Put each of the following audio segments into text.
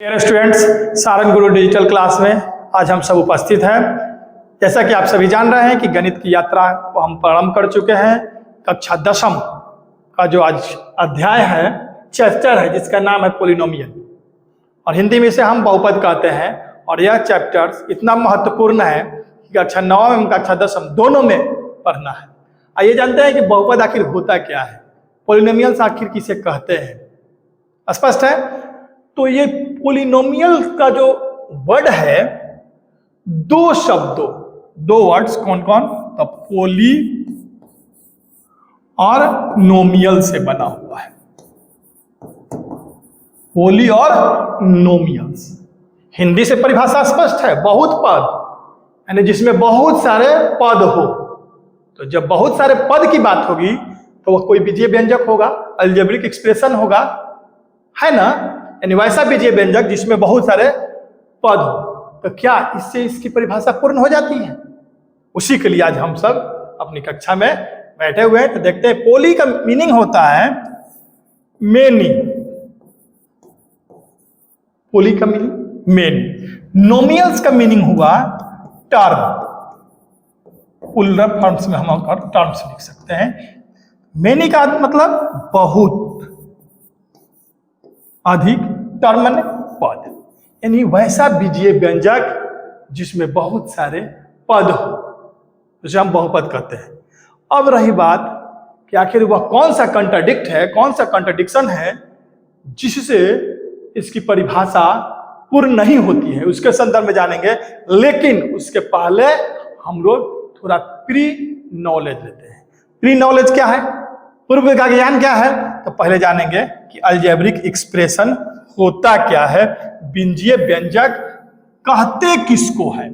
Dear students, Sarang गुरु digital class में आज हम सब उपस्थित हैं। जैसा कि आप सभी जान रहे हैं कि गणित की यात्रा को हम प्रारंभ कर चुके हैं। कक्षा 10वीं का जो आज अध्याय है, चैप्टर है, जिसका नाम है पोलिनोमियल, और हिंदी में इसे हम बहुपद कहते हैं। और यह चैप्टर इतना महत्वपूर्ण है कि कक्षा 9 एवं कक्षा 10 दोनों में पढ़ना है। आइए जानते हैं कि बहुपद आखिर होता क्या है, पोलिनोमियल्स आखिर किसे कहते हैं। स्पष्ट है? तो ये पोलिनोमियल का जो वर्ड है, दो वर्ड्स कौन कौन, तो पोली और नोमियल से बना हुआ है। पोली और नोमियल्स, हिंदी से परिभाषा स्पष्ट है, बहुत पद, यानी जिसमें बहुत सारे पद हो। तो जब बहुत सारे पद की बात होगी तो वह कोई बीजीय व्यंजक होगा, अलजेब्रिक एक्सप्रेशन होगा, है ना। यानी वैसा बीजीय व्यंजक जिसमें बहुत सारे पद हो। तो क्या इससे इसकी परिभाषा पूर्ण हो जाती है? उसी के लिए आज हम सब अपनी कक्षा में बैठे हुए हैं। तो देखते हैं, पोली का मीनिंग होता है मेनी, पोली का मीनिंग मेनी। नोमियल्स का मीनिंग हुआ टर्म, प्लूरल फॉर्म्स में हम टर्म्स लिख सकते हैं। मेनी का मतलब बहुत, अधिक, टर्म माने पद, यानी वैसा बीजीय व्यंजक जिसमें बहुत सारे पद हो, जिसे हम बहुपद कहते हैं। अब रही बात कि आखिर वह कौन सा कंट्राडिक्ट है, कौन सा कंट्राडिक्शन है जिससे इसकी परिभाषा पूर्ण नहीं होती है, उसके संदर्भ में जानेंगे। लेकिन उसके पहले हम लोग थोड़ा प्री नॉलेज लेते हैं। प्री नॉलेज क्या है, पूर्व का ज्ञान क्या है? तो पहले जानेंगे कि अलजेब्रिक एक्सप्रेशन होता क्या है, बीजीय व्यंजक कहते किसको है।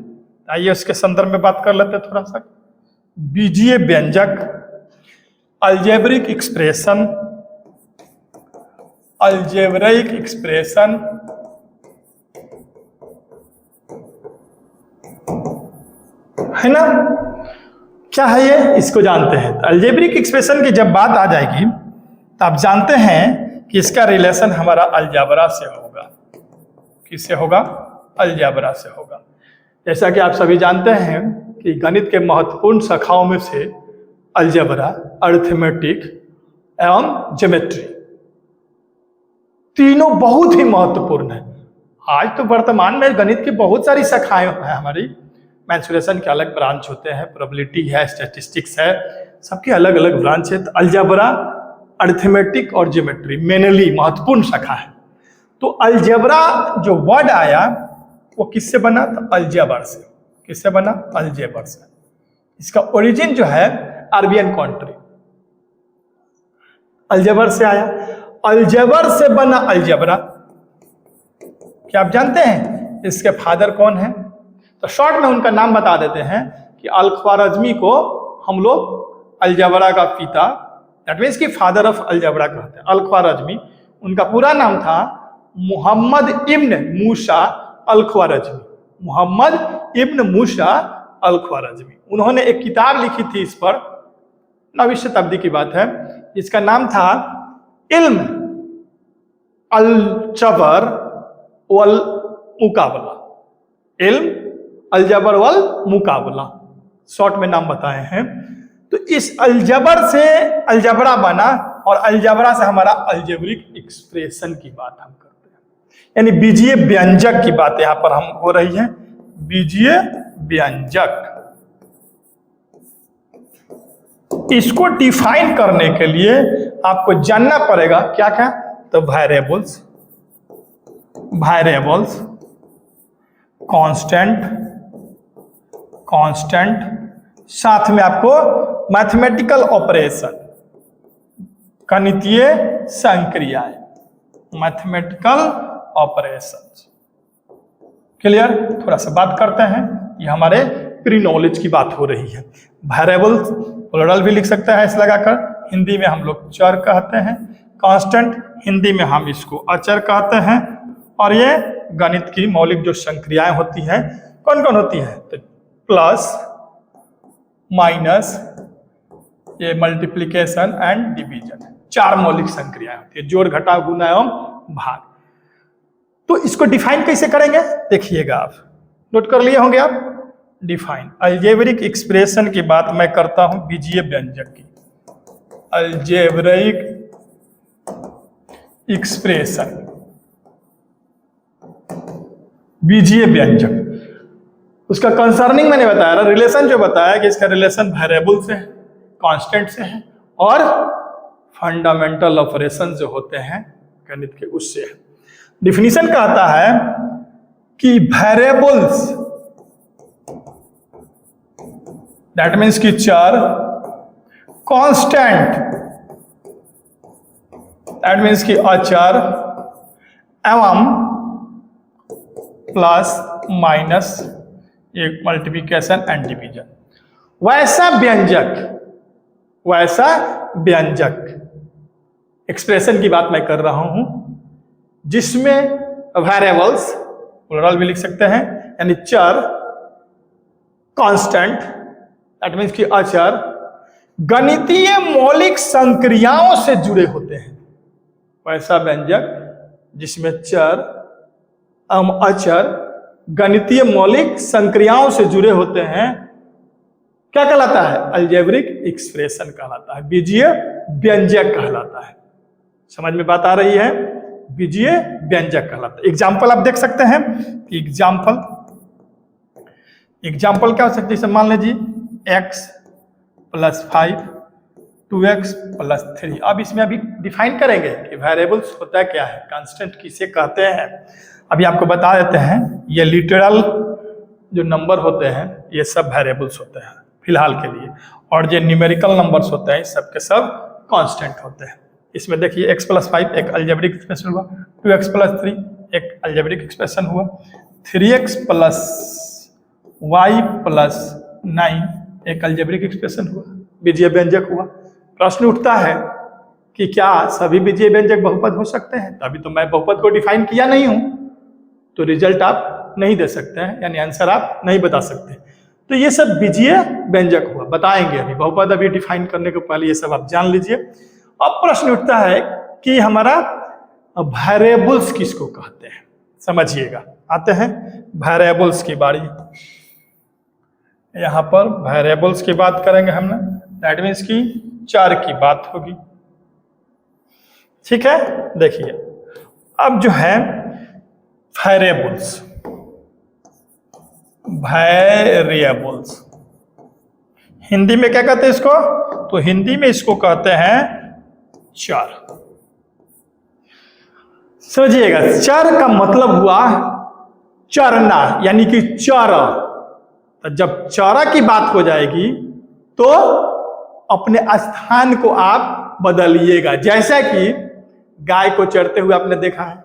आइए उसके संदर्भ में बात कर लेते हैं थोड़ा सा। बीजीय व्यंजक, अलजेब्रिक एक्सप्रेशन, अलजेब्रिक एक्सप्रेशन है ना, क्या है ये, इसको जानते हैं। तो अलजेब्रिक एक्सप्रेशन की जब बात आ जाएगी तो आप जानते हैं कि इसका रिलेशन हमारा अलजेब्रा से होगा। किससे होगा? अलजेब्रा से होगा। जैसा कि आप सभी जानते हैं कि गणित के महत्वपूर्ण शाखाओं में से अलजेब्रा, अरिथमेटिक एवं ज्योमेट्री, तीनों बहुत ही महत्वपूर्ण है। आज तो वर्तमान में गणित की बहुत सारी शाखाएं हैं हमारी। मेंसुरेशन के अलग ब्रांच होते हैं, प्रोबेबिलिटी है, स्टैटिस्टिक्स है, सबके अलग अलग ब्रांच है। तो अलजेब्रा, अरिथमेटिक और ज्योमेट्री मेनली महत्वपूर्ण शाखा है। तो अलजेब्रा जो वर्ड आया वो किससे बना? तो अलजेबर से। किससे बना? अलजेबर से। इसका ओरिजिन जो है अरबियन कंट्री, अलजेबर से आया। अलजेबर से बना अलजेब्रा। क्या आप जानते हैं इसके फादर कौन है? तो शॉर्ट में उनका नाम बता देते हैं कि अल-ख्वारिज़मी को हम लोग अलजेब्रा का पिता, दैट मीन्स कि फादर ऑफ अलजेब्रा कहते हैं। अल-ख्वारिज़मी, उनका पूरा नाम था मोहम्मद इब्न मूसा अल-ख्वारिज़मी। मोहम्मद इब्न मूसा अल-ख्वारिज़मी। उन्होंने एक किताब लिखी थी इस पर, 9वीं शताब्दी की बात है, जिसका नाम था इल्म अल-जबर वल मुकाबला। इल्म अलजबर वल मुकाबला, शॉर्ट में नाम बताए हैं। तो इस अलजबर से अलजबरा बना, और अलजबरा से हमारा अलजेब्रिक एक्सप्रेशन की बात हम करते हैं, यानी बीजीय व्यंजक की बात यहां पर हम हो रही है। बीजीय व्यंजक, इसको डिफाइन करने के लिए आपको जानना पड़ेगा क्या क्या? तो वेरिएबल्स, कांस्टेंट, साथ में आपको मैथमेटिकल ऑपरेशन, गणितीय संक्रियाएं, मैथमेटिकल ऑपरेशंस। क्लियर? थोड़ा सा बात करते हैं, ये हमारे प्री नॉलेज की बात हो रही है। वेरिएबल्स प्लूरल भी लिख सकते हैं इस लगाकर, हिंदी में हम लोग चर कहते हैं। कांस्टेंट, हिंदी में हम इसको अचर कहते हैं। और ये गणित की मौलिक जो संक्रियाएं होती हैं, कौन कौन होती हैं? तो प्लस, माइनस, ये मल्टीप्लिकेशन एंड डिवीजन, 4 मौलिक संक्रियाएं होती है, जोड़, घटाव, गुणा एवं भाग। तो इसको डिफाइन कैसे करेंगे देखिएगा, आप नोट कर लिए होंगे आप। डिफाइन अलजेब्रिक एक्सप्रेशन की बात मैं करता हूं बीजीय व्यंजक की। अलजेब्रिक एक्सप्रेशन बीजीय व्यंजक, उसका कंसर्निंग मैंने बताया ना, रिलेशन जो बताया कि इसका रिलेशन वेरिएबल से है, कांस्टेंट से है, और फंडामेंटल ऑपरेशन जो होते हैं गणित के उससे है। डिफिनीशन कहता है कि वेरिएबल्स, दैट मीन्स कि चर, कांस्टेंट दैट मीन्स कि अचर, एवं प्लस माइनस एक मल्टीप्लिकेशन एंड डिवीजन, वैसा व्यंजक एक्सप्रेशन की बात मैं कर रहा हूं जिसमें वेरिएबल्स, प्लूरल भी लिख सकते हैं, यानी चर, कांस्टेंट दैट मीन्स कि अचर, गणितीय मौलिक संक्रियाओं से जुड़े होते हैं। वैसा व्यंजक जिसमें चर अचर गणितीय मौलिक संक्रियाओं से जुड़े होते हैं, क्या कहलाता है? अलजेब्रिक एक्सप्रेशन कहलाता है, बीजीय व्यंजक कहलाता है। समझ में बात आ रही है? बीजीय व्यंजक कहलाता है। एग्जाम्पल आप देख सकते हैं। एग्जाम्पल क्या हो सकती है? जैसे मान लीजिए x + 5 2x + 3। अब इसमें अभी डिफाइन करेंगे कि वेरिएबल्स होता क्या है, कांस्टेंट किसे कहते हैं। अभी आपको बता देते हैं, ये लिटरल जो नंबर होते हैं ये सब वेरिएबल्स होते हैं फिलहाल के लिए, और जो न्यूमेरिकल नंबर्स होते हैं सब के सब कांस्टेंट होते हैं। इसमें देखिए x + 5 एक अलजेब्रिक एक्सप्रेशन हुआ, 2x + 3 एक अलजेब्रिक एक्सप्रेशन हुआ, 3x + y + 9 एक अलजेब्रिक एक्सप्रेशन हुआ, बीजीय व्यंजक हुआ। प्रश्न उठता है कि क्या सभी बीजीय व्यंजक बहुपद हो सकते हैं? तभी तो मैं बहुपद को डिफाइन किया नहीं हूं, तो रिजल्ट आप नहीं दे सकते हैं, यानी आंसर आप नहीं बता सकते। तो ये सब बीजीय व्यंजक हुआ, बताएंगे अभी। बहुपद अभी डिफाइन करने के पहले ये सब आप जान लीजिए। अब प्रश्न उठता है कि हमारा वेरिएबल्स किसको कहते हैं, समझिएगा। आते हैं वेरिएबल्स की बारी। यहां पर वेरिएबल्स की बात करेंगे हमने, दैट मीन्स की चर की बात होगी, ठीक है। देखिए अब जो है वेरिएबल्स हिंदी में क्या कहते हैं इसको? तो हिंदी में इसको कहते हैं चर। समझिएगा, चर का मतलब हुआ चरना, यानी कि चर। तो जब चरा की बात हो जाएगी तो अपने स्थान को आप बदलिएगा। जैसा कि गाय को चरते हुए आपने देखा है,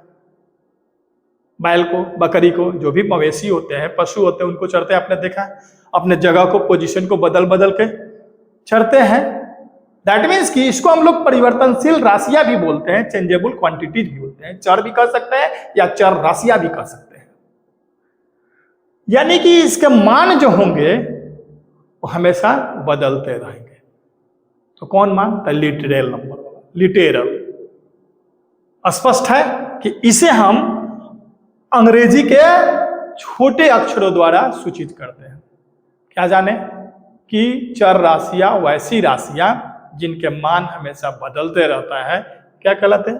बैल को, बकरी को, जो भी मवेशी होते हैं, पशु होते हैं, उनको चरते आपने देखा है। अपने जगह को, पोजीशन को बदल बदल के चरते हैं। दैट मीन्स कि इसको हम लोग परिवर्तनशील राशियां भी बोलते हैं, चेंजेबल क्वांटिटीज भी बोलते हैं। चर भी कह सकते हैं या चर राशियां भी कह सकते हैं, यानी कि इसके मान जो होंगे वो हमेशा बदलते रहेंगे। तो कौन मान? तो लिटरल नंबर, लिटरल। स्पष्ट है कि इसे हम अंग्रेजी के छोटे अक्षरों द्वारा सूचित करते हैं। क्या जाने कि चर राशियां वैसी राशियां जिनके मान हमेशा बदलते रहता है, क्या कहलाते हैं?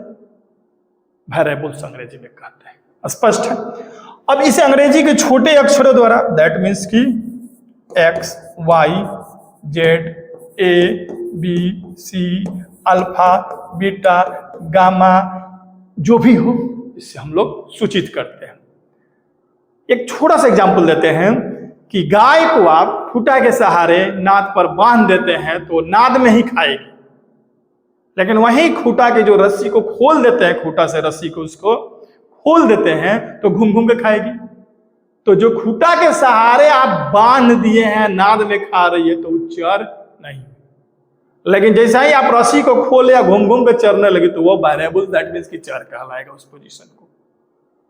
वेरिएबल्स अंग्रेजी में कहते हैं। स्पष्ट है। अब इसे अंग्रेजी के छोटे अक्षरों द्वारा, दैट मीन्स कि x, y, z, a, b, c, alpha, beta, gamma, जो भी हो, इससे हम लोग सूचित करते हैं। एक छोटा सा एग्जांपल देते हैं कि गाय को आप खूंटा के सहारे नाद पर बांध देते हैं तो नाद में ही खाएगी, लेकिन वहीं खूंटा के जो रस्सी को खोल देते हैं, खूंटा से रस्सी को उसको खोल देते हैं तो घूम घूम के खाएगी। तो जो खूंटा के सहारे आप बांध दिए हैं, नाद में खा रही है, तो वो चर नहीं। लेकिन जैसा ही आप रस्सी को खोले या घूम घूम के चरने लगे तो वो वेरिएबल, दैट मीन्स कि चर कहलाएगा उस पोजीशन को।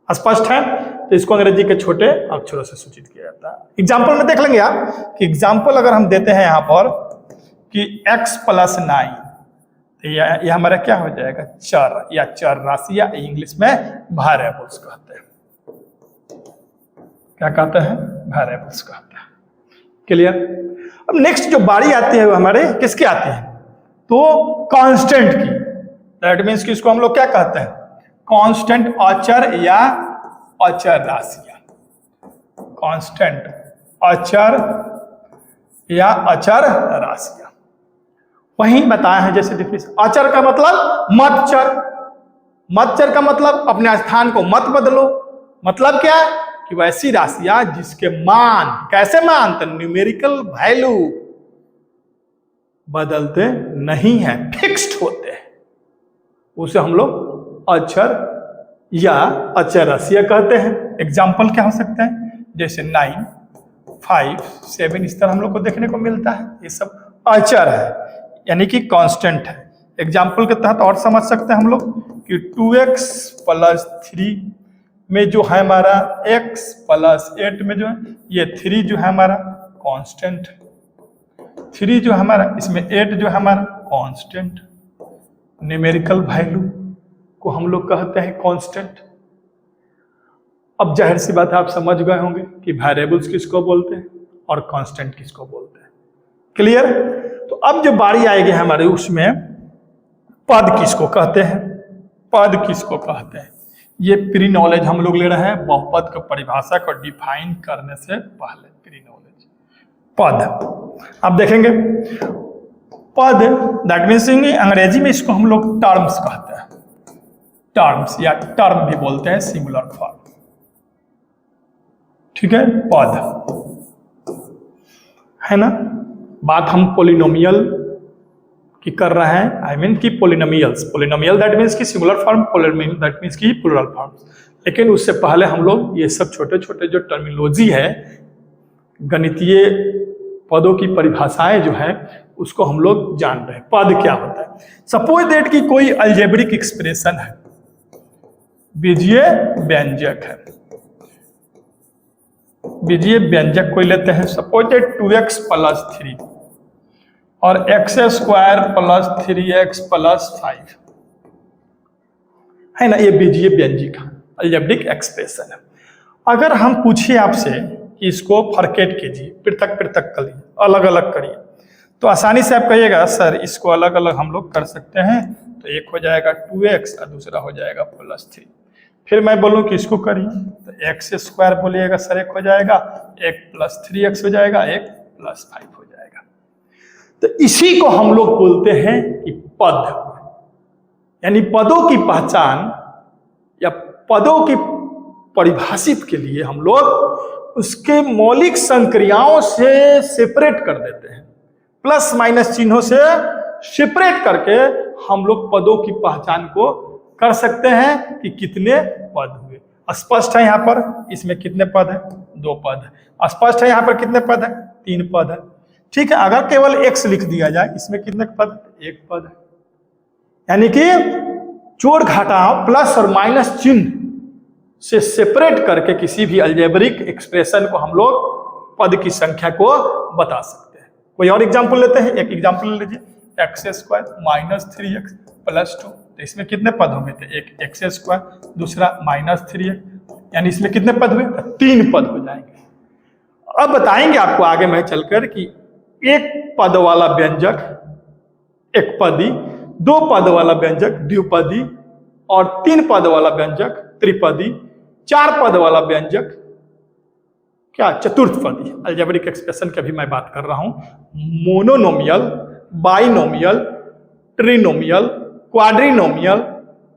स्पष्ट है? तो इसको अंग्रेजी के छोटे अक्षरों से सूचित किया जाता है। एग्जाम्पल में देख लेंगे आप कि एग्जाम्पल अगर हम देते हैं यहां पर कि x + 9, तो यह हमारा क्या हो जाएगा, चर या चर राशि, या इंग्लिश में वेरिएबल्स कहते हैं। क्या कहते हैं, वेरिएबल्स कहते हैं। क्लियर। अब नेक्स्ट जो बारी आती है वो हमारे किसकी आती है, तो कांस्टेंट की। दैट मीन्स कि इसको हम लोग क्या कहते हैं, कांस्टेंट अचर या अचर राशियां। कांस्टेंट अचर या अचर राशियां वही बताया है जैसे डिफिनेशन। अचर का मतलब मत चर, मत चर का मतलब अपने स्थान को मत बदलो। मतलब क्या है कि वैसी राशियां जिसके मान, कैसे मान, तो न्यूमेरिकल वैल्यू बदलते नहीं हैं, फिक्स्ड होते हैं, उसे हम लोग अचर या अचर राशियां कहते हैं। एग्जाम्पल क्या हो सकते हैं, जैसे 9, 5, 7 इस तरह हम लोग को देखने को मिलता है। ये सब अचर है, यानी कि कांस्टेंट है। एग्जाम्पल के तहत और समझ सकते हैं हम लोग कि 2x + 3 में जो है हमारा x + 8 में जो है ये 3 जो है हमारा कांस्टेंट है। 3 जो है हमारा, इसमें 8 जो है हमारा कांस्टेंट। न्यूमेरिकल वैल्यू को हम लोग कहते हैं कांस्टेंट। अब जाहिर सी बात है आप समझ गए होंगे कि वेरिएबल्स किसको बोलते हैं और कांस्टेंट किसको बोलते हैं। क्लियर। तो अब जो बारी आएगी हमारे उसमें पद किसको कहते हैं, पद किसको कहते हैं, ये प्री नॉलेज हम लोग ले रहे हैं बहुपद की परिभाषा को डिफाइन करने से पहले। प्री नॉलेज पद आप देखेंगे, पद दैट मीन्स अंग्रेजी में इसको हम लोग टर्म्स कहते हैं। टर्म्स या टर्म भी बोलते हैं, सिंगुलर फॉर्म। ठीक है, पद है ना। बात हम पोलिनोमियल की कर रहे हैं, आई मीन की पोलिनोमियल्स। पोलिनोमियल दैट मीन्स की singular form, polynomial that means की प्लूरल फॉर्म। लेकिन उससे पहले हम लोग ये सब छोटे छोटे जो टर्मिनोलॉजी है, गणितीय पदों की परिभाषाएं जो है उसको हम लोग जान रहे हैं। पद क्या होता है, सपोज दैट कि कोई अलजेब्रिक एक्सप्रेशन है, बीजीय व्यंजक है, बीजीय व्यंजक कोई लेते हैं, सपोज दैट 2x + 3 और x² + 3x + 5 है ना, ये बीजीय व्यंजक अलजेब्रिक एक्सप्रेशन है। अगर हम पूछिए आपसे कि इसको फरकेट कीजिए, पृथक पृथक करिए, अलग अलग करिए, तो आसानी से आप कहिएगा सर इसको अलग अलग हम लोग कर सकते हैं। तो एक हो जाएगा 2x और दूसरा हो जाएगा +3। फिर मैं बोलूं कि इसको करिए, तो x² बोलिएगा सर एक हो जाएगा, एक +3x हो जाएगा, एक +5 हो जाएगा। तो इसी को हम लोग बोलते हैं कि पद, यानी पदों की पहचान या पदों की परिभाषित के लिए हम लोग उसके मौलिक संक्रियाओं से सेपरेट कर देते हैं, प्लस माइनस चिन्हों से सेपरेट करके हम लोग पदों की पहचान को कर सकते हैं कि कितने पद हुए। स्पष्ट है यहाँ पर, इसमें कितने पद है, 2 पद है। स्पष्ट है यहाँ पर कितने पद है, 3 पद है। ठीक है, अगर केवल x लिख दिया जाए, इसमें कितने पद, 1 पद है। यानी कि जोड़ घटाव प्लस और माइनस चिन्ह से सेपरेट करके किसी भी अलजेब्रिक एक्सप्रेशन को हम लोग पद की संख्या को बता सकते हैं। कोई और एग्जांपल लेते हैं, एक एग्जांपल ले लीजिए, x² - 3x + 2, तो इसमें कितने पद होंगे, तो एक x², दूसरा -3x, यानी इसमें कितने पद हुए, 3 पद हो जाएंगे। अब बताएंगे आपको आगे में चलकर कि एक पद वाला व्यंजक एक पदी, 2 पद वाला व्यंजक द्विपदी, और 3 पद वाला व्यंजक त्रिपदी, 4 पद वाला व्यंजक क्या चतुर्थपदी। अलजेब्रिक एक्सप्रेशन की भी मैं बात कर रहा हूं, मोनोनोमियल, बाइनोमियल, ट्रिनोमियल, क्वाड्रिनोमियल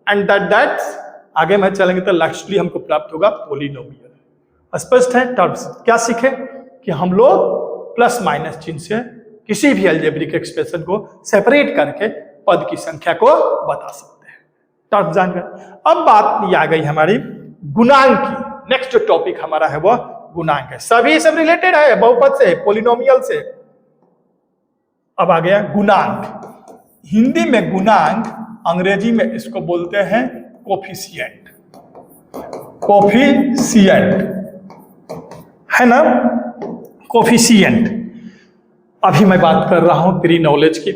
एंड दैट्स आगे में चलेंगे तो लास्टली हमको प्राप्त होगा पॉलिनोमियल। स्पष्ट है। टर्म्स क्या सीखे कि हम लोग प्लस माइनस चिन्ह से किसी भी अलजेब्रिक एक्सप्रेशन को सेपरेट करके पद की संख्या को बता सकते हैं। टर्म्स जान गए। अब बात ये आ गई हमारी गुणांक की। नेक्स्ट जो टॉपिक हमारा है वह गुणांक है। सभी सब रिलेटेड है बहुपद से, पॉलिनोमियल से। अब आ गया गुणांक। हिंदी में गुणांक, अंग्रेजी में इसको बोलते हैं कोफिशिएंट। कोफिशिएंट है ना, कोफिशिएंट। अभी मैं बात कर रहा हूं प्री नॉलेज की,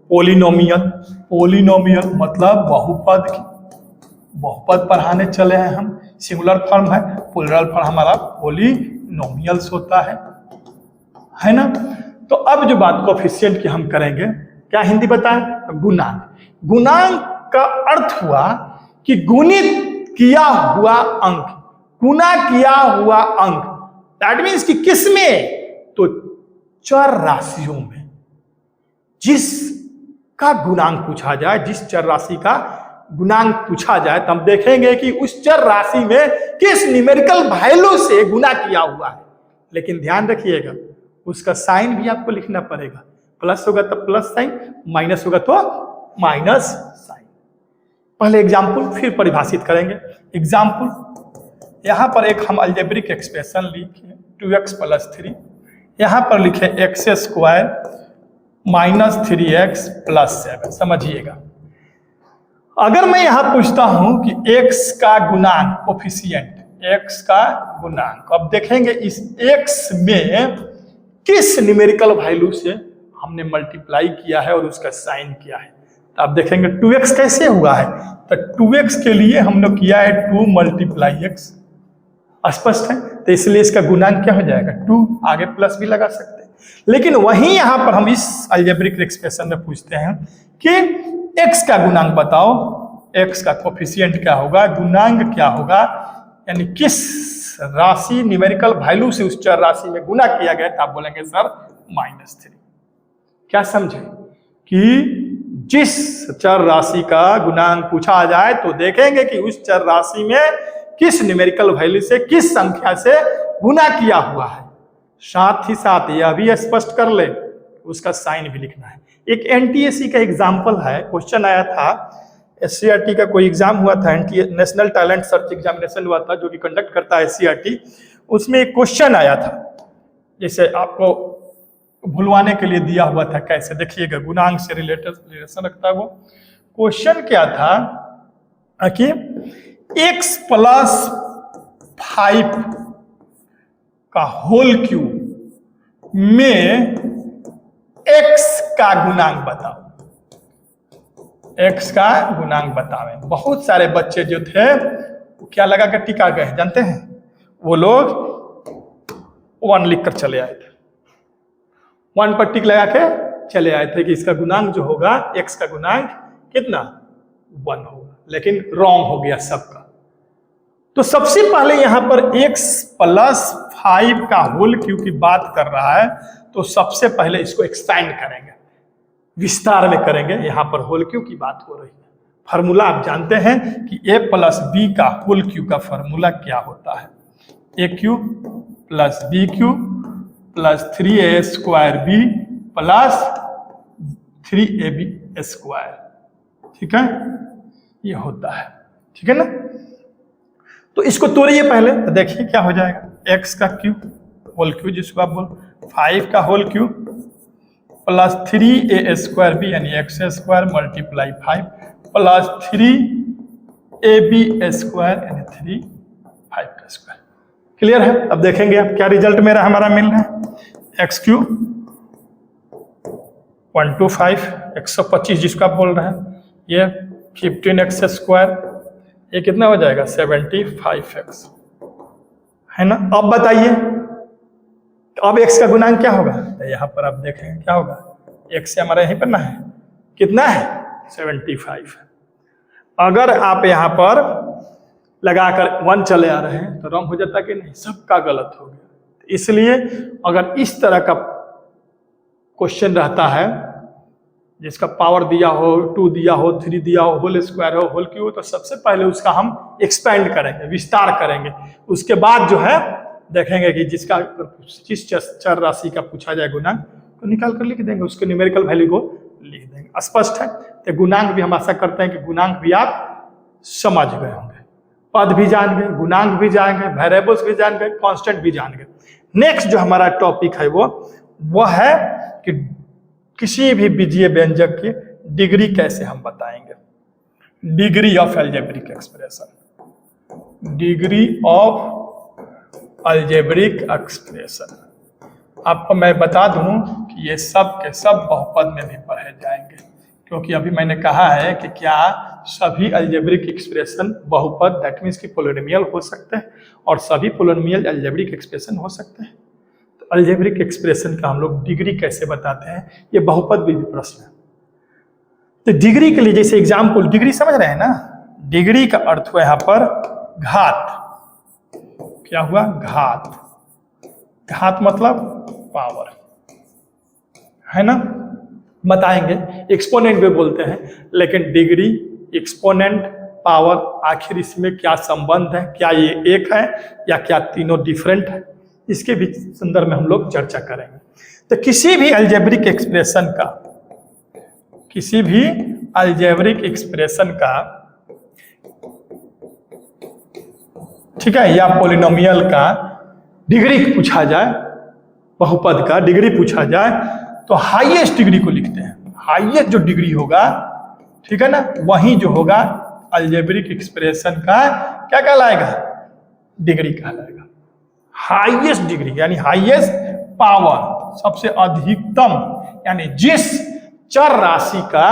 पोलिनोमियल, पोलिनोमियल मतलब बहुपद की, बहुपद पढ़ाने चले हैं हम, सिंगुलर फॉर्म है, प्लूरल फॉर्म हमारा पोलिनोमियल्स होता है ना। तो अब जो बात कोफिशिएंट की हम करेंगे, क्या हिंदी बताएं, गुणांक। गुणांक का अर्थ हुआ कि गुणित किया हुआ अंक, गुना किया हुआ अंक, दैट मीन्स कि किसमें, तो चर राशियों में जिसका गुणांक पूछा जाए, जिस चर राशि का गुणांक पूछा जाए तो हम देखेंगे कि उस चर राशि में किस न्यूमेरिकल वैल्यू से गुना किया हुआ है। लेकिन ध्यान रखिएगा उसका साइन भी आपको लिखना पड़ेगा, प्लस होगा तो प्लस साइन, माइनस होगा तो माइनस साइन। पहले एग्जाम्पल फिर परिभाषित करेंगे। एग्जाम्पल, यहां पर एक हम अलजेब्रिक एक्सप्रेशन लिखे 2x + 3, यहां पर लिखे x² - 3x + 7। समझिएगा, अगर मैं यहां पूछता हूं कि x का गुणांक, कोफिशिएंट, x का गुणांक, अब देखेंगे इस x में किस न्यूमेरिकल वैल्यू से हमने मल्टीप्लाई किया है और उसका साइन किया है। तो आप देखेंगे 2x कैसे हुआ है, तो 2x के लिए हमने किया है 2 × x, स्पष्ट है, तो इसलिए इसका गुणांक क्या हो जाएगा 2, आगे प्लस भी लगा सकते हैं। लेकिन वहीं यहां पर हम इस अलजेब्रिक एक्सप्रेशन में पूछते हैं कि x का गुणांक बताओ, x का कोफिशिएंट क्या होगा, गुणांक क्या होगा, यानी किस राशि न्यूमेरिकल वैल्यू से उस चर राशि में गुना किया गया, तो आप बोलेंगे सर -3। क्या समझे कि जिस चर राशि का गुणांक पूछा जाए तो देखेंगे कि उस चर राशि में किस न्यूमेरिकल वैल्यू से, किस संख्या से गुना किया हुआ है। साथ ही साथ यह भी स्पष्ट कर ले उसका साइन भी लिखना है। एक एनटीएससी का एग्जाम्पल है, क्वेश्चन आया था, एससीईआरटी का कोई एग्जाम हुआ था, नेशनल टैलेंट सर्च एग्जामिनेशन हुआ था जो कि कंडक्ट करता है एससीईआरटी, उसमें एक क्वेश्चन आया था, जैसे आपको भुलवाने के लिए दिया हुआ था, कैसे देखिएगा, गुणांक से रिलेशन रखता है वो। क्वेश्चन क्या था कि x + 5 का होल क्यूब में x का गुणांक बताओ, x का गुणांक बतावे। बहुत सारे बच्चे जो थे वो क्या लगा कर टिका गए जानते हैं, वो लोग 1 लिख कर चले आए थे, 1 पर टिक लगा के चले आए थे कि इसका गुणांक जो होगा, x का गुणांक कितना 1 होगा, लेकिन रॉन्ग हो गया सबका। तो सबसे पहले यहां पर x + 5 का होल क्यूब की बात कर रहा है, तो सबसे पहले इसको एक्सपेंड करेंगे, विस्तार में करेंगे। यहां पर होल क्यूब की बात हो रही है। फॉर्मूला आप जानते हैं कि a + b का होल क्यूब का फॉर्मूला क्या होता है, a³ + b³ + 3a² + 3ab², ठीक है, ये होता है, ठीक है ना। तो इसको तोड़िए पहले, तो देखिए क्या हो जाएगा, x का क्यूब, होल क्यूब जिसको आप बोल, 5 का होल क्यूब + 3a² यानी x² × 5 + 3ab² यानी 3 5²। क्लियर है। अब देखेंगे अब क्या रिजल्ट मेरा हमारा मिल रहा है, x³ 125, 125 जिसको आप बोल रहे हैं, ये 15x², ये कितना हो जाएगा 75x, है ना। अब बताइए अब x का गुणांक क्या होगा, तो यहाँ पर आप देखेंगे क्या होगा, x से हमारा यहीं पर ना है, कितना है 75। अगर आप यहाँ पर लगाकर 1 चले आ रहे हैं तो रॉन्ग हो जाता कि नहीं, सबका गलत हो गया। इसलिए अगर इस तरह का क्वेश्चन रहता है जिसका पावर दिया हो, 2 दिया हो, 3 दिया हो, होल स्क्वायर हो, होल क्यूब हो, तो सबसे पहले उसका हम एक्सपेंड करेंगे, विस्तार करेंगे। उसके बाद जो है देखेंगे कि जिस चर राशि का पूछा जाए गुणांक, तो निकाल कर लिख देंगे, उसके न्यूमेरिकल वैल्यू को लिख देंगे। स्पष्ट है। तो गुणांक भी हम आशा करते हैं कि गुणांक भी आप समझ गए होंगे, पद भी जान गए, गुणांक भी जान गए, वेरिएबल्स भी जान गए, कांस्टेंट भी जान गए। नेक्स्ट जो हमारा टॉपिक है वो है कि किसी भी बीजीय व्यंजक की डिग्री कैसे हम बताएंगे, degree of algebraic expression, degree of algebraic expression. आपको मैं बता दूं कि ये सब के सब बहुपद में भी पढ़े जाएंगे, क्योंकि अभी मैंने कहा है कि क्या सभी अलजेब्रिक एक्सप्रेशन बहुपद दैट मीन्स कि पोलिनोमियल हो सकते हैं और सभी पोलिनोमियल अलजेब्रिक एक्सप्रेशन हो सकते हैं। तो अलजेब्रिक एक्सप्रेशन का हम लोग डिग्री कैसे बताते हैं, ये बहुपद भी प्रश्न है। तो डिग्री के लिए जैसे एग्जाम्पल, डिग्री समझ रहे हैं ना, डिग्री का अर्थ हुआ यहाँ पर घात। क्या हुआ? घात। घात मतलब पावर, है ना, बताएंगे। एक्सपोनेंट भी बोलते हैं, लेकिन डिग्री, एक्सपोनेंट, पावर, आखिर इसमें क्या संबंध है, क्या ये एक है या क्या तीनों डिफरेंट है, इसके भी संदर्भ में हम लोग चर्चा करेंगे। तो किसी भी अलजेब्रिक एक्सप्रेशन का, किसी भी अलजेब्रिक एक्सप्रेशन का, ठीक है, या पोलिनोमियल का डिग्री पूछा जाए, बहुपद का डिग्री पूछा जाए, तो हाईएस्ट डिग्री को लिखते हैं। हाईएस्ट जो डिग्री होगा, ठीक है ना, वही जो होगा अलजेब्रिक एक्सप्रेशन का क्या कहलाएगा? डिग्री कहलाएगा। हाईएस्ट डिग्री यानी हाईएस्ट पावर, सबसे अधिकतम, यानी जिस चर राशि का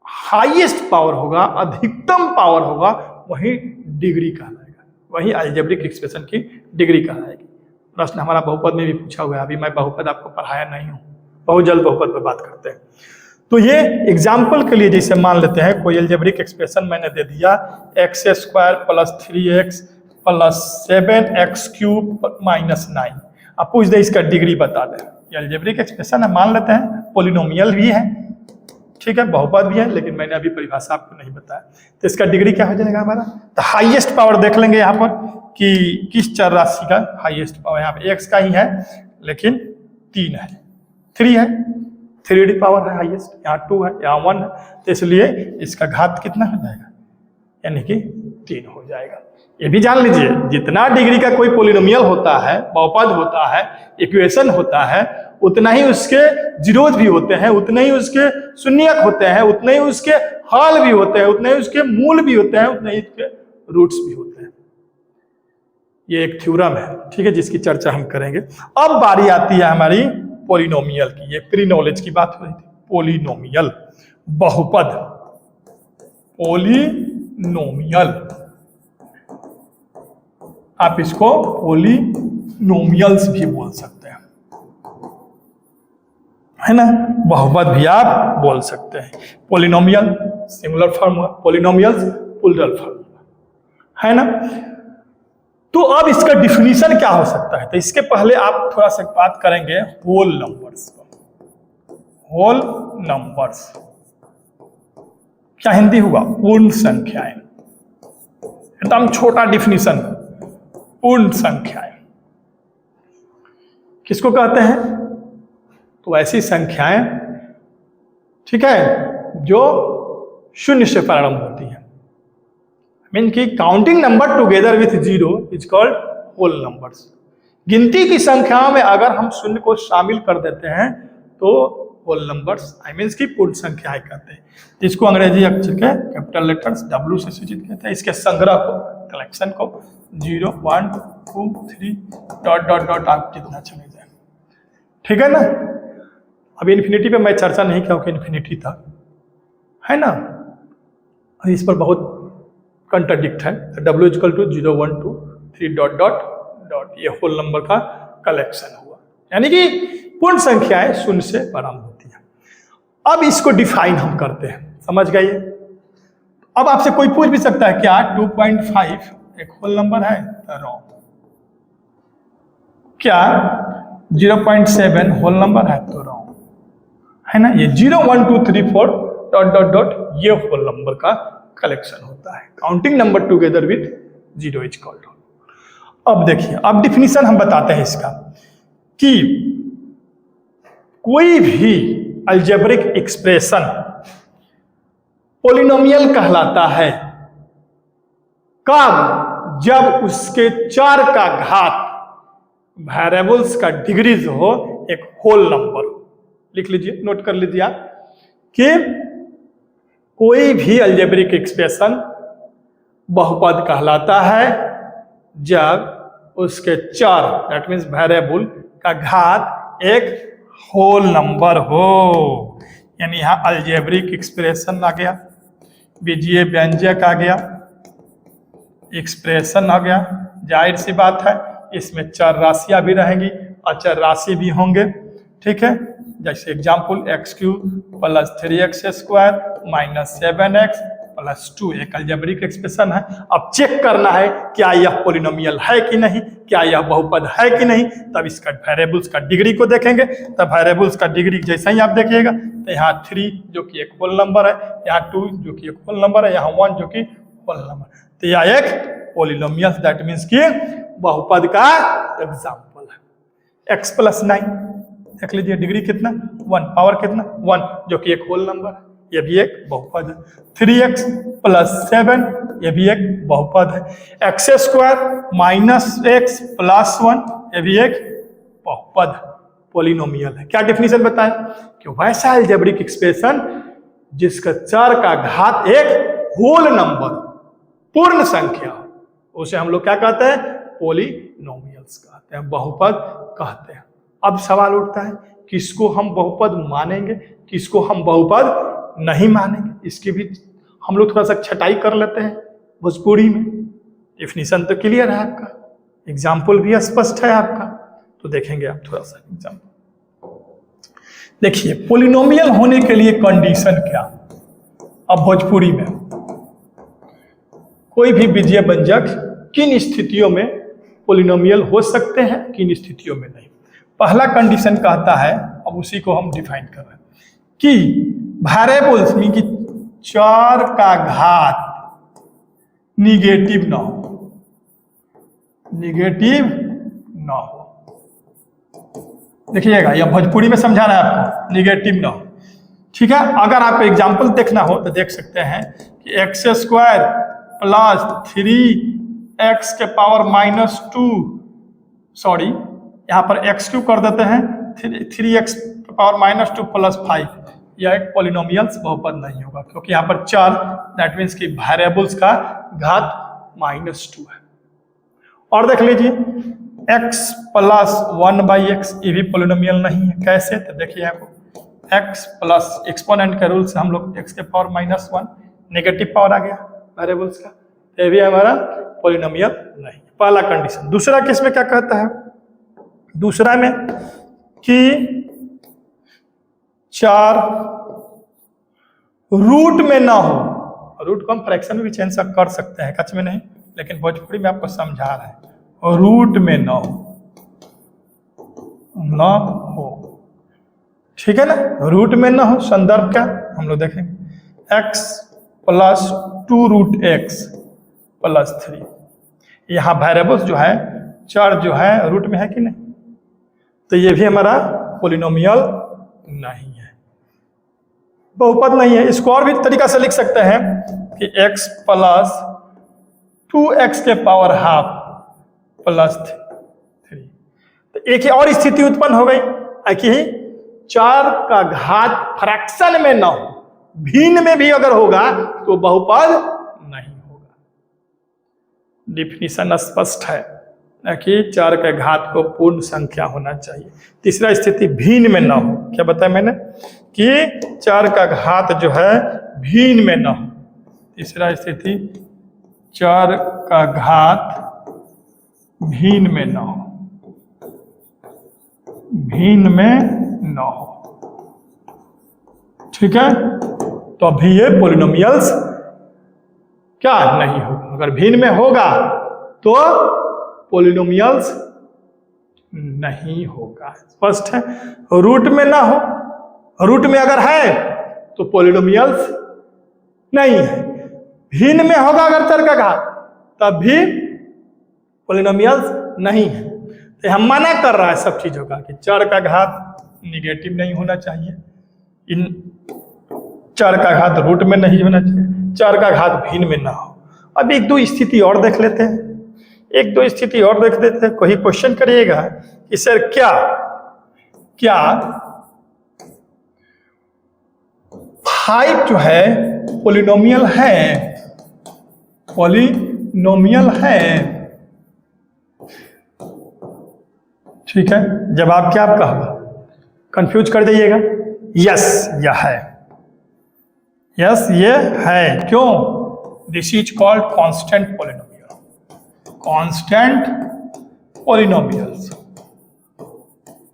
हाईएस्ट पावर होगा, अधिकतम पावर होगा, वही डिग्री कहलाएगा, वही अलजेब्रिक एक्सप्रेशन की डिग्री कहलाएगी। प्रश्न हमारा बहुपद में भी पूछा हुआ है, अभी मैं बहुपद आपको पढ़ाया नहीं हूं, बहुत जल्द बहुपद पर बात करते हैं। तो ये एग्जाम्पल के लिए जैसे मान लेते हैं कोई अलजेब्रिक एक्सप्रेशन मैंने दे दिया, x² + 3x + 7x³ -9। अब पूछ दे इसका डिग्री बता दे। ये अलजेब्रिक एक्सप्रेशन है, मान लेते हैं पोलिनोमियल भी है, ठीक है, बहुपद भी है, लेकिन मैंने अभी परिभाषा आपको नहीं बताया। तो इसका डिग्री क्या हो जाएगा हमारा? तो हाईएस्ट पावर देख लेंगे यहाँ पर कि किस चर राशि का हाईएस्ट पावर। यहाँ पे x का ही है, लेकिन 3 है, 3 है, 3d पावर है हाईएस्ट, यहाँ 2 है, यहाँ 1 है, तो इसलिए इसका घात कितना हो जाएगा? यानी कि 3 हो जाएगा। ये भी जान लीजिए, जितना डिग्री का कोई पोलिनोमियल होता है, बहुपद होता है, इक्वेशन होता है, उतना ही उसके जीरोज भी होते हैं, उतने ही उसके शून्यक होते हैं, उतने ही उसके हल भी होते हैं, उतने ही उसके मूल भी होते हैं, उतने ही उसके रूट्स भी होते हैं। ये एक थ्योरम है, ठीक है, जिसकी चर्चा हम करेंगे। अब बारी आती है हमारी पोलिनोमियल की। ये प्री नॉलेज की बात हो रही थी। पोलिनोमियल, बहुपद, पोलिनोमियल, आप इसको पोलिनोमियल्स भी बोल सकते हैं, है ना, बहुपद भी आप बोल सकते हैं। Polynomial singular form, polynomials plural form, है ना। तो अब इसका डिफिनीशन क्या हो सकता है? तो इसके पहले आप थोड़ा सा बात करेंगे होल नंबर्स को। होल नंबर्स क्या हिंदी हुआ? पूर्ण संख्याएं। एकदम छोटा डिफिनीशन, पूर्ण संख्याएं किसको कहते हैं? तो ऐसी संख्याएं, ठीक है, जो शून्य से प्रारंभ होती है। मीन की counting number together with 0 is called whole numbers. गिनती की संख्याओं में अगर हम शून्य को शामिल कर देते हैं तो होल नंबर्स, आई मीन की पूर्ण संख्याएं कहते हैं, जिसको अंग्रेजी अक्षर के कैपिटल लेटर्स W से सूचित कहते हैं। इसके संग्रह को, कलेक्शन को 0 1 2 3 ... आप जितना चले जाए, ठीक है ना। अब इन्फिनिटी पे मैं चर्चा नहीं किया, इन्फिनिटी था, है ना, इस पर बहुत कंट्राडिक्ट है। W = 0 1 2 3 ... ये होल नंबर का कलेक्शन हुआ, यानी कि पूर्ण संख्याएं शून्य से प्रारंभ होती है। अब इसको डिफाइन हम करते हैं, समझ गए? अब आपसे कोई पूछ भी सकता है क्या 2.5 एक होल नंबर है? रॉन्ग। क्या 0.7 होल नंबर है? तो रॉन्ग, है ना। ये 0 1 2 3 4 ... ये होल नंबर का कलेक्शन होता है। Counting number together with 0 is called whole. अब देखिए, अब डिफिनीशन हम बताते हैं इसका कि कोई भी अलजेब्रिक एक्सप्रेशन पोलिनोमियल कहलाता है कब? जब उसके चर का घात, वेरिएबल्स का डिग्रीज हो, एक होल नंबर। लिख लीजिए, नोट कर लीजिए आप कि कोई भी अलजेब्रिक एक्सप्रेशन बहुपद कहलाता है जब उसके चर, दैट मीन्स वेरिएबल का घात एक होल नंबर हो। यानी यहाँ अलजेब्रिक एक्सप्रेशन आ गया, बीजीय व्यंजक आ गया, एक्सप्रेशन आ गया। जाहिर सी बात है इसमें चर राशियां भी रहेंगी, अचर राशि भी होंगे। ठीक है, जैसे example x cube plus 3x square minus 7x plus 2 एक अलजेब्रिक एक्सप्रेशन है। अब चेक करना है क्या यह पोलिनोमियल है कि नहीं, क्या यह बहुपद है कि नहीं। तब इसका वेरिएबल्स का डिग्री को देखेंगे। तब वेरिएबल्स का डिग्री जैसे ही आप देखिएगा तो यहाँ 3 जो कि एक होल नंबर है, यहाँ 2 जो कि एक होल नंबर है, यहाँ 1 जो कि होल नंबर। तो यह एक पोलिनोमियल दैट मीन्स कि बहुपद का एग्जाम्पल है। x प्लस 9 देख लीजिए डिग्री कितना 1, पावर कितना 1 जो कि एक होल नंबर है, ये भी एक बहुपद है। 3x प्लस 7 ये भी एक बहुपद है। X square minus x plus 1 ये भी एक बहुपद पोलिनोमियल है। क्या डेफिनेशन बताएं कि वैसा अलजेब्रिक एक्सप्रेशन जिसका चर का घात एक होल नंबर पूर्ण संख्या उसे हम लोग क्या कहते हैं, पोलिनोमियल्स कहते हैं, बहुपद कहते हैं। अब सवाल उठता है किसको हम बहुपद मानेंगे, किसको हम बहुपद नहीं मानेंगे। इसकी भी हम लोग थोड़ा सा छटाई कर लेते हैं भोजपुरी में। डेफिनेशन तो क्लियर है आपका, एग्जाम्पल भी स्पष्ट है आपका, तो देखेंगे आप थोड़ा सा एग्जाम्पल। देखिए पोलिनोमियल होने के लिए कंडीशन क्या। अब भोजपुरी में कोई भी बीजीय व्यंजक किन स्थितियों में पोलिनोमियल हो सकते हैं, किन स्थितियों में नहीं। पहला कंडीशन कहता है, अब उसी को हम डिफाइन कर रहे हैं कि वेरिएबल्स में कि चर का घात निगेटिव ना हो, निगेटिव ना हो। देखिएगा यह भोजपुरी में समझाना है आपको, निगेटिव ना हो। ठीक है, अगर आपको एग्जाम्पल देखना हो तो देख सकते हैं कि एक्स स्क्वायर प्लस 3x के पावर माइनस 2, सॉरी यहाँ पर एक्स क्यू कर देते हैं, 3x के पावर माइनस 2 प्लस 5, यह एक पोलिनोमियल्स बहुपद नहीं होगा क्योंकि यहाँ पर चर दैट मीन्स कि वेरिएबल्स का घात -2 है। और देख लीजिए x प्लस 1/x ये भी पोलिनोमियल नहीं है। कैसे, तो देखिए यहाँ को x प्लस एक्सपोनेंट के रूल से हम लोग x के पावर -1 नेगेटिव पावर आ गया वेरिएबल्स का, ये भी हमारा पोलिनोमियल नहीं। पहला कंडीशन। दूसरा केस में क्या कहता है, दूसरा में कि चार रूट में ना हो। रूट को हम फ्रैक्शन में भी चेंज कर सकते हैं, कच में नहीं, लेकिन भोजपुरी में आपको समझा रहा है। रूट में ना हो, ना हो, ठीक है ना, रूट में ना हो। संदर्भ क्या हम लोग देखेंगे, x प्लस 2√x प्लस 3। यहाँ वेरिएबल्स जो है, चर जो है रूट में है कि नहीं, तो ये भी हमारा पोलिनोमियल नहीं है, बहुपद नहीं है। इसको और भी तरीका से लिख सकते हैं कि x प्लस 2x के पावर हाफ प्लस 3। तो एक और स्थिति उत्पन्न हो गई कि चार का घात फ्रैक्शन में ना हो, भिन्न में भी अगर होगा तो बहुपद नहीं होगा। डिफिनीशन स्पष्ट है कि 4 के घात को पूर्ण संख्या होना चाहिए। तीसरा स्थिति भिन्न में ना हो। क्या बताया मैंने कि 4 का घात जो है भिन्न में ना हो। तीसरा स्थिति 4 का घात भिन्न में ना हो, भिन्न में ना हो, ठीक है। तो अभी ये पोलिनोमियल्स क्या नहीं होगा। अगर भिन्न में होगा तो पोलिनोमियल्स नहीं होगा। स्पष्ट है। रूट में ना हो, रूट में अगर है तो पोलिनोमियल्स नहीं है। भिन्न में होगा अगर चर का घात तब भी पोलिनोमियल्स नहीं है। तो हम मना कर रहा है सब चीजों का कि चर का घात निगेटिव नहीं होना चाहिए, इन चर का घात रूट में नहीं होना चाहिए, चर का घात भिन्न में ना हो। अब एक दो स्थिति और देख लेते हैं, एक दो स्थिति और देख लेते हैं। कोई क्वेश्चन करिएगा कि सर क्या क्या 5 जो है पोलिनोमियल है, पोलिनोमियल है, ठीक है। जवाब क्या आपका होगा, कंफ्यूज कर दीजिएगा। यस यह है, यस ये है। क्यों? This is called constant polynomial, constant polynomials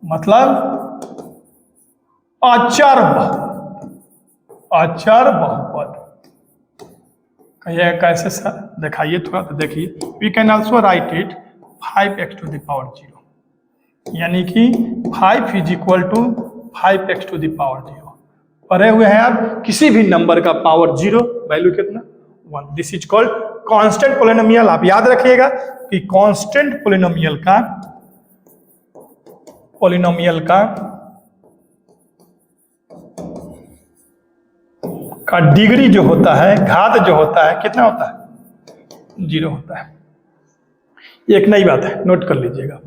मतलब अचर बहुपद, अचर बहुपद। कहिए कैसे सर? दिखाइए थोड़ा तो देखिए। We can also write it 5x to the power 0, यानी कि 5 is equal to 5x to the power 0। पढ़े हुए हैं आप? किसी भी नंबर का पावर 0 वैल्यू कितना? 1। This is called constant polynomial. आप याद रखिएगा कि कांस्टेंट पॉलिनोमियल का डिग्री जो होता है, घात जो होता है, कितना होता है? 0 होता है। ये एक नई बात है, नोट कर लीजिएगा,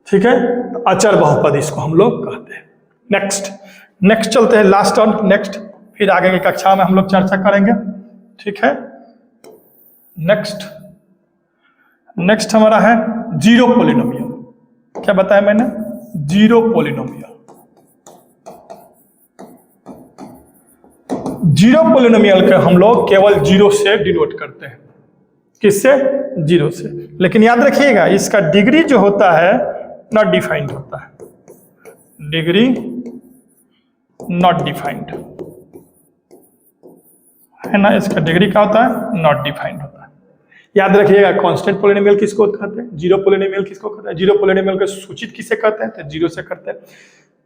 ठीक है? तो अचर बहुपद इसको हम लोग कहते हैं। नेक्स्ट चलते हैं, लास्ट और नेक्स्ट, फिर आगे की कक्षा में हम लोग चर्चा करेंगे, ठीक है? नेक्स्ट हमारा है जीरो पॉलिनोमियल। क्या बताया मैंने? Zero polynomial. जीरो पॉलिनोमियल को हम लोग केवल 0 से डिनोट करते हैं। किससे? 0 से। लेकिन याद रखिएगा इसका डिग्री जो होता है नॉट डिफाइंड होता है, डिग्री नॉट डिफाइंड है ना। इसका डिग्री क्या होता है? नॉट डिफाइंड होता है। याद रखिएगा कांस्टेंट पॉलिनोमियल किसको कहते हैं? जीरो पॉलिनोमियल किसको कहते हैं? जीरो पॉलिनोमियल को सूचित किसे करते हैं? तो 0 से करते हैं।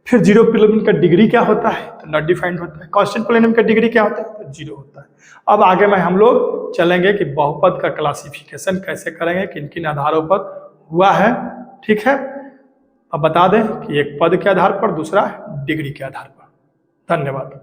फिर जीरो पॉलिनोमियल का डिग्री क्या होता है? तो नॉट डिफाइंड होता है। कांस्टेंट पॉलिनोमियल का डिग्री क्या होता है? तो 0 होता है। अब आगे में हम लोग चलेंगे कि बहुपद का क्लासिफिकेशन कैसे करेंगे, किन किन आधारों पर हुआ है, ठीक है? अब बता दें कि एक पद के आधार पर, दूसरा डिग्री के आधार पर। धन्यवाद।